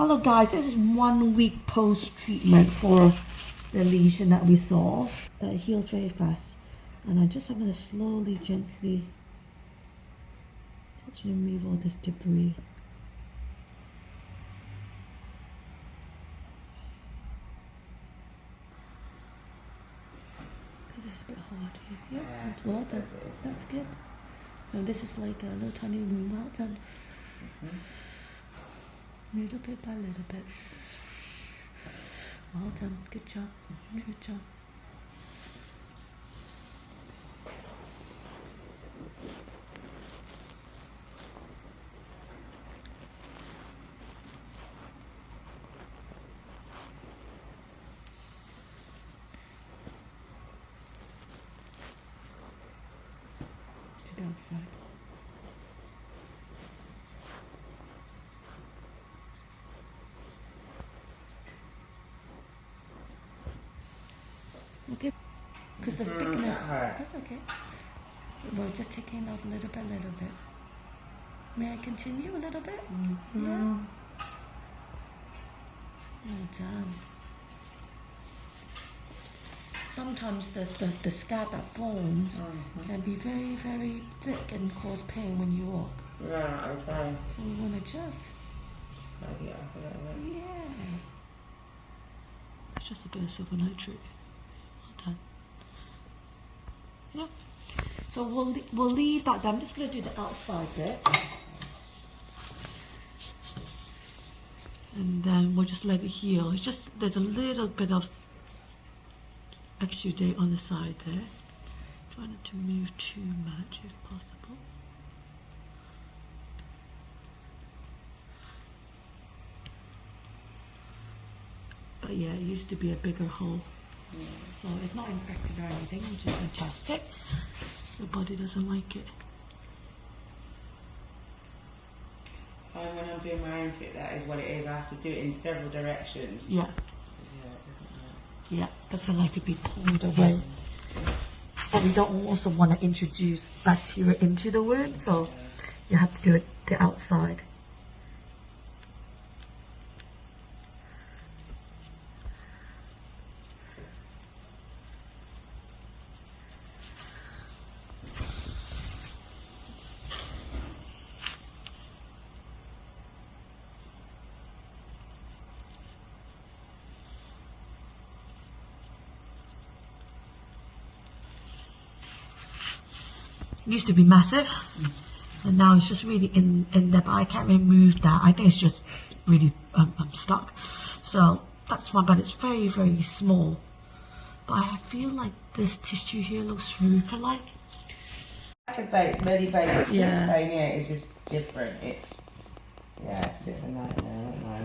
Hello guys, this is 1 week post treatment for the lesion that we saw. It heals very fast, and I'm going to slowly, gently just remove all this debris. This is a bit hard here. Yeah, that's well done. That's good. And this is like a little tiny wound. Well done. Little bit by little bit. Well done. Good job. Good job. To the outside. Okay, because the thickness, that's okay. We're just taking off little bit. May I continue a little bit? Yeah. Well done. Sometimes the scab that forms can be very, very thick and cause pain when you walk. Yeah, okay. So we want to just, Yeah. it's just a bit of silver nitrate. Well done. Yeah. So we'll leave that there. I'm just going to do the outside bit. And then we'll just let it heal. It's just, there's a little bit of exudate on the side there. Try not to move too much if possible. But yeah, it used to be a bigger hole. So it's not infected or anything, which is fantastic. The body doesn't like it. When I'm doing my own fit, that is what it is. I have to do it in several directions. Yeah. Yeah, it doesn't work. Yeah, doesn't like to be pulled away. But we don't also want to introduce bacteria into the wound, so you have to do it the outside. It used to be massive, and now it's just really in there, but I can't remove that. I think it's just really stuck. So that's one, but it's very, very small. But I feel like this tissue here looks rufer-like. I can take many babies. Yeah. This pain here is just different. It's different. I don't know.